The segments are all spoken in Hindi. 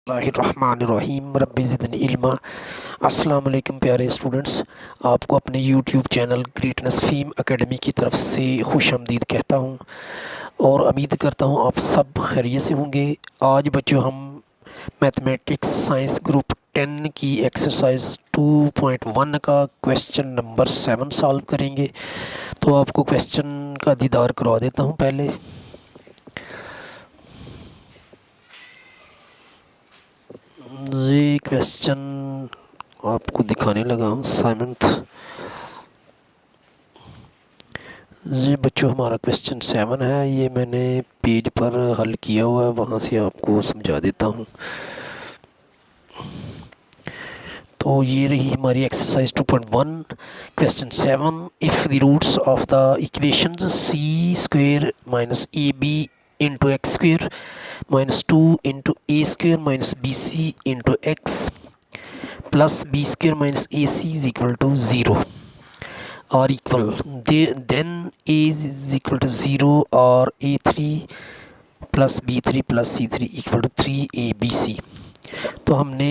बिस्मिल्लाहिर्रहमानिर्रहीम रब्बि ज़िदनी इल्मा। अस्सलाम वालेकुम प्यारे स्टूडेंट्स, आपको अपने यूट्यूब चैनल ग्रेटनेस फ़ीम एकेडमी की तरफ से खुशामदीद कहता हूँ और उम्मीद करता हूँ आप सब खैरियत से होंगे। आज बच्चों हम मैथमेटिक्स साइंस ग्रुप 10 की एक्सरसाइज 2.1 का क्वेश्चन नंबर 7 सॉल्व करेंगे। तो आपको क्वेश्चन का दीदार करवा देता हूँ पहले। ये क्वेश्चन आपको दिखाने लगा हूँ साइमंथ। ये बच्चों हमारा क्वेश्चन 7 है, ये मैंने पेज पर हल किया हुआ है, वहाँ से आपको समझा देता हूँ। तो ये रही हमारी exercise 2.1 question 7। If the roots of the equations c square minus A b into x square minus 2 into a square minus b C into x plus b square minus a c is equal to 0 are equal, then a is equal to 0 or a3 plus b3 plus c3 equal to 3abc। तो हमने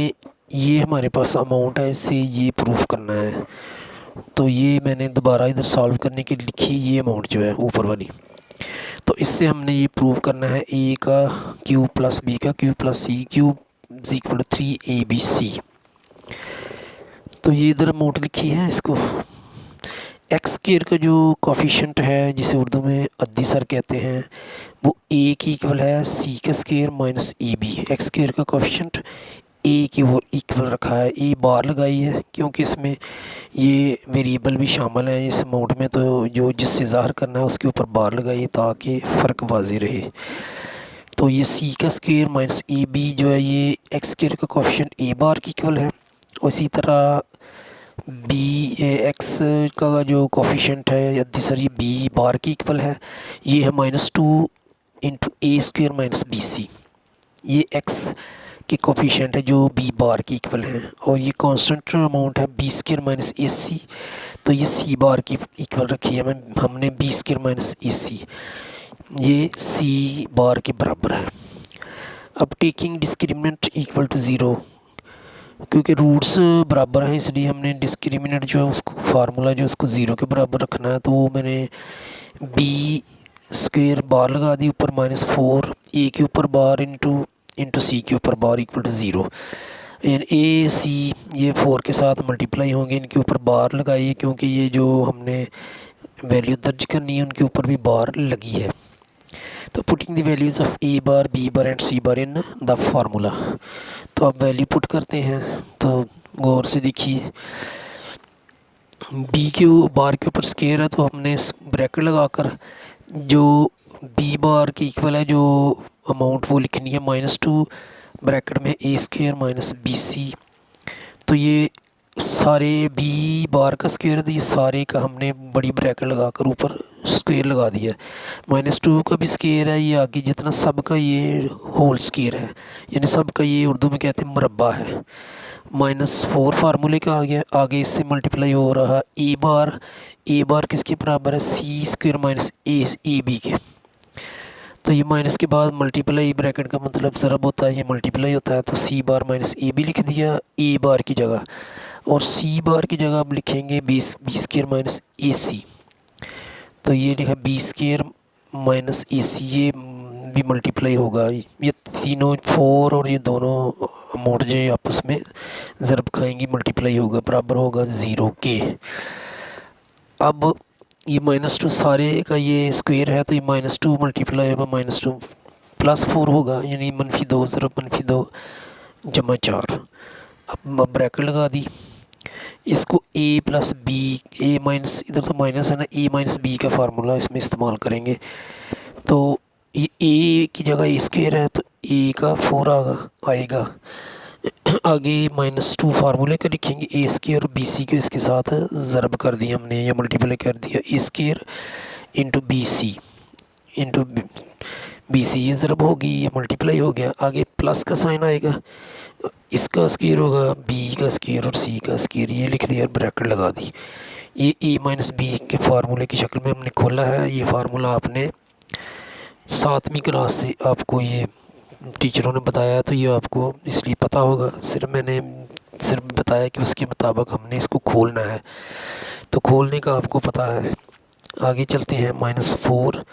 ये हमारे पास अमाउंट है, इससे ये प्रूफ करना है। तो ये मैंने दोबारा इधर सॉल्व करने के लिए लिखी ये अमाउंट जो है ऊपर वाली। तो इससे हमने ये प्रूव करना है a का क्यूब प्लस b का cube plus c cube is equal to 3abc। तो ये इधर अमाउंट लिखी है। इसको एक्स स्क्वायर का जो कोफिशिएंट है, जिसे उर्दू में अद्दी सर कहते हैं, वो ए की इक्वल है सी का स्क्वायर माइनस ए बी। एक्स स्क्वायर का कोफिशिएंट ए की वो इक्वल रखा है, ए बार लगाई है क्योंकि इसमें ये वेरिएबल भी शामिल है इस अमाउंट में। तो जो जिससे ज़ाहिर करना है उसके ऊपर बार लगाइए ताकि फ़र्क वाज़ेह रहे। तो ये सी का स्क्वायर माइनस ए बी जो है, ये एक्स स्क्वायर का कोफिशिएंट ए बार की इक्वल है। और इसी तरह बी एक्स का जो कोफिशिएंट है या ये बी बार की इक्वल है, ये है -2 into a square minus b C. ये एक्स के कोफिशिएंट है जो बी बार की इक्वल है। और ये कांस्टेंट अमाउंट है बी स्क्वेयर माइनस ए सी, तो ये सी बार की इक्वल रखी है हमने बी स्क्वेयर माइनस ए सी, ये सी बार के बराबर है। अब टेकिंग डिस्क्रिमिनेंट इक्वल टू 0, क्योंकि रूट्स बराबर हैं इसलिए हमने डिस्क्रिमिनेंट जो है उसको फार्मूला जो उसको 0 के बराबर रखना है। तो वो मैंने बी स्क्वेयर बार लगा दी ऊपर -4, ए के ऊपर बार इंटू सी के ऊपर बार इक्वल टू 0। ए सी ये 4 के साथ मल्टीप्लाई होंगे, इनके ऊपर बार लगाइए क्योंकि ये जो हमने वैल्यू दर्ज करनी है उनके ऊपर भी बार लगी है। तो putting the values of a bar b bar and c bar in the formula. तो अब वैल्यू पुट करते हैं। तो गौर से देखिए, बी के बार के ऊपर स्क्वायर है तो हमने ब्रैकेट लगाकर जो बी बार की इक्वल है जो अमाउंट वो लिखनी है -2 ब्रैकेट में ए स्क्वायर माइनस बी सी। तो ये सारे बी बार का स्क्वायर है तो ये सारे का हमने बड़ी ब्रैकेट लगाकर ऊपर स्क्वायर लगा दिया। -2 का भी स्क्वायर है, ये आगे जितना सब का ये होल स्क्वायर है, यानी सब का ये उर्दू में कहते हैं मुरब्बा है। -4 फार्मूले का आ गया, आगे इससे मल्टीप्लाई हो रहा ए बार किसके बराबर है सी स्क्वायर माइनस ए बी के। तो ये माइनस के बाद मल्टीप्लाई ब्रैकेट का मतलब ज़रब होता है, ये मल्टीप्लाई होता है। तो सी बार माइनस ए बी लिख दिया ए बार की जगह, और सी बार की जगह अब लिखेंगे बी स्क्वायर माइनस ए सी। तो ये लिखा बी स्क्वायर माइनस ए सी, ये भी मल्टीप्लाई होगा। ये तीनों 4 और ये दोनों अमाउंट जो आपस में ज़रब खाएंगी, मल्टीप्लाई होगा, बराबर होगा 0 के। अब ये -2 सारे का ये स्क्वायर है तो ये -2 मल्टीप्लाई होगा -2 +4 होगा, यानी -2 ज़रब -2 जमा 4। अब ब्रैकेट लगा दी, इसको a plus b a minus, इधर तो माइनस है ना, a माइनस बी का फार्मूला इसमें इस्तेमाल करेंगे। तो ये a की जगह ए स्क्वायर है तो a का 4 आएगा। आगे -2 फार्मूले का लिखेंगे ए स्क्वायर और बी सी को इसके साथ ज़रब कर दिया हमने या मल्टीप्लाई कर दिया, A square into B C into B C, ये ज़रब होगी, ये मल्टीप्लाई हो गया। आगे प्लस का साइन आएगा, इसका स्क्वायर होगा बी का स्क्वायर और सी का स्क्वायर, ये लिख दिया, ब्रैकेट लगा दी। ये ए माइनस बी के फार्मूले की शक्ल में हमने खोला है। ये फार्मूला आपने 7वीं क्लास से आपको ये टीचरों ने बताया तो ये आपको इसलिए पता होगा। मैंने सिर्फ बताया कि उसके मुताबिक हमने इसको खोलना है, तो खोलने का आपको पता है। आगे चलते हैं, -4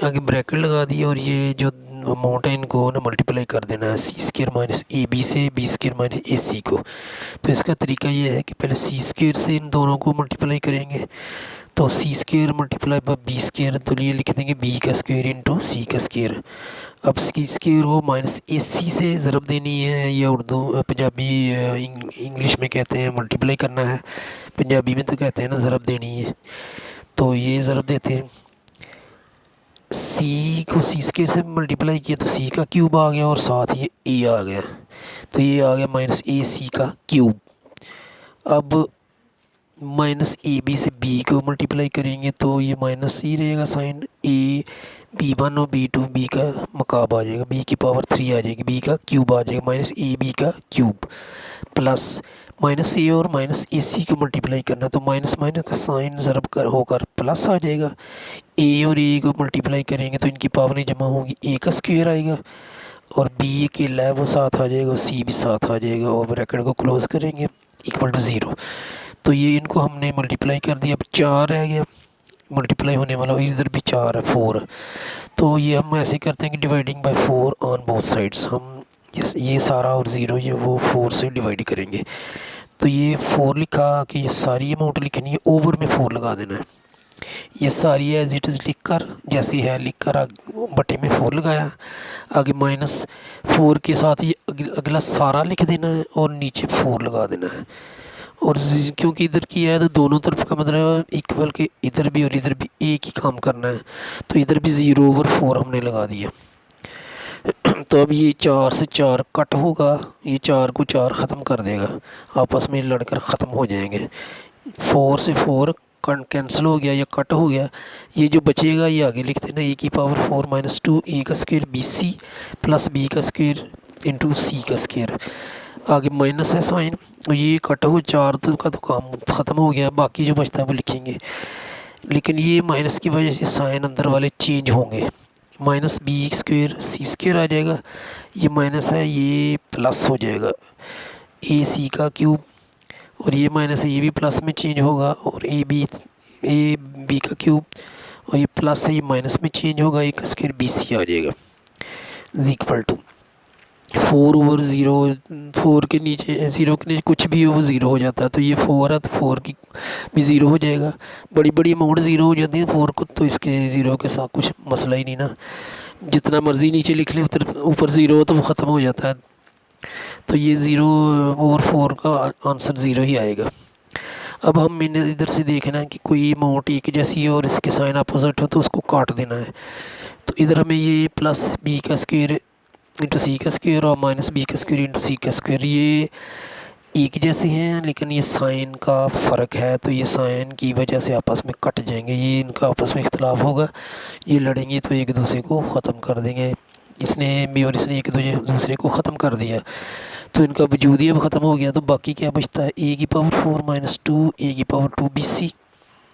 आगे ब्रैकेट लगा दी और ये जो अमाउंट है इनको ना मल्टीप्लाई कर देना है c² माइनस ए बी से b² माइनस ए सी को। तो इसका तरीका ये है कि पहले c² से इन दोनों को मल्टीप्लाई करेंगे, तो c² मल्टीप्लाई बाई b², तो ये लिख देंगे b का स्क्वायर इंटू c का स्क्वायर। अब c² को माइनस ए सी से ज़रब देनी है, या उर्दू पंजाबी इंग्लिश में कहते हैं मल्टीप्लाई करना है, पंजाबी में तो कहते हैं ना ज़रब देनी है। तो ये ज़रब देते हैं, सी को c² से मल्टीप्लाई किया तो c का क्यूब आ गया और साथ ये a आ गया, तो ये आ गया माइनस ए सी का क्यूब। अब माइनस ए बी से b को मल्टीप्लाई करेंगे तो ये माइनस ही रहेगा साइन, a b1 और b2 b का मकाब आ जाएगा, b की पावर 3 आ जाएगी, b का क्यूब आ जाएगा, माइनस ए बी का क्यूब प्लस माइनस ए और माइनस ए सी को मल्टीप्लाई करना, तो माइनस माइनस का साइन ज़रब कर होकर प्लस आ जाएगा। ए और ए को मल्टीप्लाई करेंगे तो इनकी पावर नहीं जमा होगी, ए का स्क्वायर आएगा और बी के लिए वो साथ आ जाएगा और सी भी साथ आ जाएगा, और ब्रैकेट को क्लोज़ करेंगे इक्वल टू 0। तो ये इनको हमने मल्टीप्लाई कर दिया, अब 4 रह गया मल्टीप्लाई होने वाला, इधर भी 4 है 4। तो ये हम ऐसे करते हैं कि dividing by 4 on both sides, हम ये सारा और 0 ये वो 4 से डिवाइड करेंगे। तो ये 4 लिखा कि ये सारी अमाउंट लिखनी है, ओवर में 4 लगा देना है। ये सारी एज इट इज़ लिख कर जैसी है लिख कर बटे में 4 लगाया, आगे -4 के साथ ये अगला सारा लिख देना है और नीचे 4 लगा देना है। और क्योंकि इधर की है तो दोनों तरफ का मतलब इक्वल के इधर भी और इधर भी एक ही काम करना है, तो इधर भी 0/4 हमने लगा दिया। तो अब ये 4 से 4 कट होगा, ये 4 को 4 ख़त्म कर देगा, आपस में लड़कर ख़त्म हो जाएंगे। 4 से 4 कैंसिल हो गया या कट हो गया, ये जो बचेगा ये आगे लिखते ना, a की पावर 4 माइनस 2 a का square b c plus b का स्क्वायर इंटू सी का स्क्वायर। आगे माइनस है साइन, ये कट हो 4 तो का तो काम ख़त्म हो गया, बाकी जो बचता है वो लिखेंगे। लेकिन ये माइनस की वजह से साइन अंदर वाले चेंज होंगे, माइनस बी स्क्वायर सी स्क्वायर आ जाएगा, ये माइनस है ये प्लस हो जाएगा ए सी का क्यूब, और ये माइनस है ये भी प्लस में चेंज होगा, और ए बी का क्यूब, और ये प्लस है ये माइनस में चेंज होगा, एक स्क्वायर बी सी आ जाएगा इज इक्वल टू 4/0। 4 के नीचे 0 के नीचे कुछ भी हो वो 0 हो जाता है, तो ये 4 है तो 4 की भी 0 हो जाएगा। बड़ी बड़ी अमाउंट 0 हो जाती है 4 को, तो इसके 0 के साथ कुछ मसला ही नहीं ना, जितना मर्ज़ी नीचे लिख ले ऊपर 0 हो तो वो ख़त्म हो जाता है। तो ये 0/4 का आंसर 0 ही आएगा। अब हम मैंने इधर से देखना है कि कोई अमाउंट एक जैसी है और इसके साइन अपोजिट हो तो उसको काट देना है। तो इधर हमें ये प्लस बी का स्क्वायर इंटू सी का स्क्वायर और माइनस बी का स्क्वायर इंटू सी का स्क्वायर ये एक जैसे हैं, लेकिन ये साइन का फ़र्क है, तो ये साइन की वजह से आपस में कट जाएंगे, ये इनका आपस में इख्तलाफ होगा, ये लड़ेंगे तो एक दूसरे को ख़त्म कर देंगे। इसने भी और इसने एक दूसरे को ख़त्म कर दिया, तो इनका वजूद ही अब ख़त्म हो गया। तो बाकी क्या बचता है, a की पावर 4 माइनस 2 a की पावर 2 बी सी,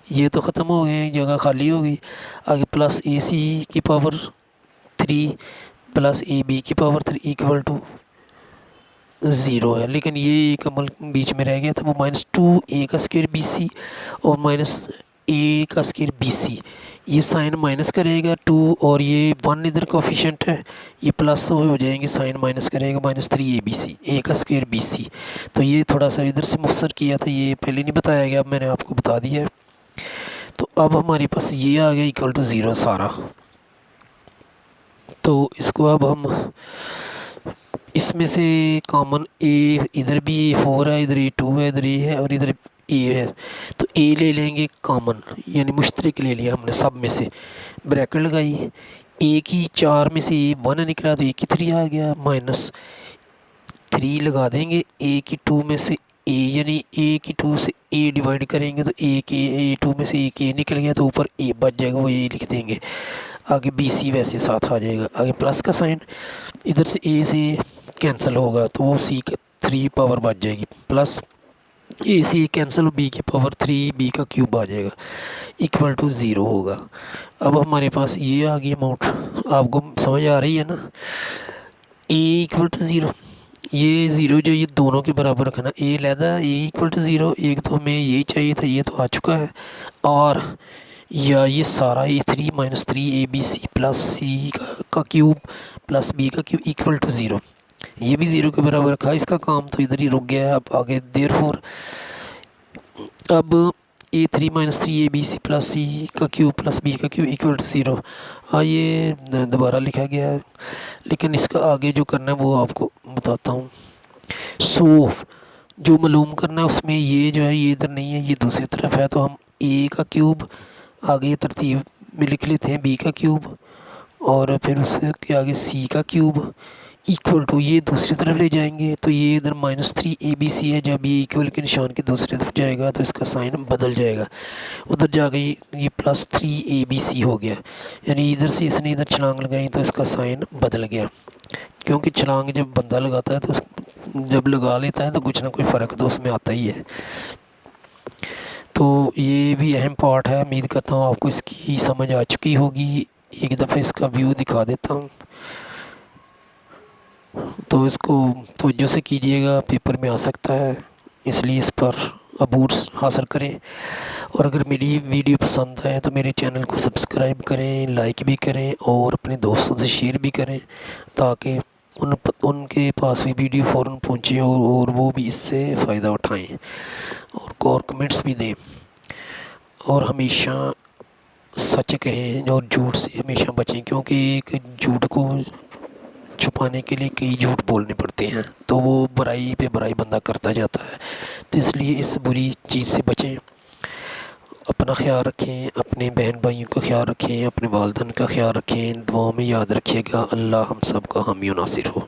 ये तो ख़त्म हो गए, जगह खाली हो गई। आगे प्लस ए सी की पावर 3 प्लस ए बी की पावर 3 इक्वल टू 0 है, लेकिन ये एक अमल बीच में रह गया था, वो -2 a का स्क्वायर बी सी और माइनस a का स्क्वायर बी सी, ये साइन माइनस करेगा 2 और ये 1 इधर कोफिशिएंट है, ये प्लस हो जाएंगे, साइन माइनस करेगा -3 a बी सी a का स्क्वायर बी सी। तो ये थोड़ा सा इधर से मुख्तसर किया था, ये पहले नहीं बताया गया, अब मैंने आपको बता दिया है। तो अब हमारे पास ये आ गया इक्वल टू 0 सारा। तो इसको अब हम इसमें से कॉमन a, इधर भी 4 है, इधर ये 2 है, इधर ये है और इधर a है, तो a ले लेंगे कॉमन, यानी मुश्तरक ले लिया हमने सब में से, ब्रैकेट लगाई, a की 4 में से 1 निकला तो a की 3 आ गया, -3 लगा देंगे, a की 2 में से a, यानी a की 2 से a डिवाइड करेंगे तो a के a2 में से a निकल गया तो ऊपर a बच जाएगा, वो a लिख देंगे, आगे बी सी वैसे साथ आ जाएगा, आगे प्लस का साइन, इधर से a से कैंसिल होगा तो वो सी का 3 पावर बच जाएगी, प्लस ए से कैंसिल, बी की पावर 3 बी का क्यूब आ जाएगा इक्वल टू ज़ीरो होगा। अब हमारे पास ये आ गई अमाउंट, आपको समझ आ रही है ना। ए इक्वल टू ज़ीरो, ये ज़ीरो जो ये दोनों के बराबर रखना, ए लहदा ए इक्वल टू ज़ीरो, एक तो हमें यही चाहिए था, ये तो आ चुका है। और या ये सारा ए 3 - 3 ए बी सी प्लस सी का क्यूब प्लस बी का क्यूब इक्वल टू ज़ीरो, ये भी ज़ीरो के बराबर रखा। इसका काम तो इधर ही रुक गया है। अब आगे देयरफॉर अब A3 - 3 ABC प्लस सी का क्यूब प्लस बी का क्यूब इक्वल टू ज़ीरो, हाँ ये दोबारा लिखा गया है, लेकिन इसका आगे जो करना है वो आपको बताता हूँ। सो जो मालूम करना है उसमें ये जो है ये इधर नहीं है, ये दूसरी तरफ है, तो हम ए का क्यूब आगे तरतीब में लिख लेते हैं, बी का क्यूब और फिर उसके आगे सी का क्यूब इक्वल टू, ये दूसरी तरफ ले जाएंगे तो ये इधर -3 ABC है। जब ये इक्वल के निशान की दूसरी तरफ जाएगा तो इसका साइन बदल जाएगा, उधर जाके ये +3 ABC हो गया, यानी इधर से इसने इधर छलांग लगाई तो इसका साइन बदल गया। क्योंकि छलांग जब बंदा लगाता है तो जब लगा लेता है तो कुछ ना कोई फ़र्क तो उसमें आता ही है। तो ये भी अहम पार्ट है। उम्मीद करता हूँ आपको इसकी समझ आ चुकी होगी। एक दफ़ा इसका व्यू दिखा देता हूँ, तो इसको तवज्जो से कीजिएगा, पेपर में आ सकता है, इसलिए इस पर अबूर हासिल करें। और अगर मेरी वीडियो पसंद आए तो मेरे चैनल को सब्सक्राइब करें, लाइक भी करें और अपने दोस्तों से शेयर भी करें, ताकि उनके पास भी वीडियो फ़ौरन पहुँचे और वो भी इससे फ़ायदा उठाएं और कमेंट्स भी दें। और हमेशा सच कहें और झूठ से हमेशा बचें, क्योंकि एक झूठ को छुपाने के लिए कई झूठ बोलने पड़ते हैं, तो वो बुराई पे बुराई बंदा करता जाता है। तो इसलिए इस बुरी चीज़ से बचें, अपना ख्याल रखें, अपने बहन भाइयों का ख्याल रखें, अपने वालिदैन का ख्याल रखें, दुआओं में याद रखिएगा। अल्लाह हम सब का हामी और नासिर हो।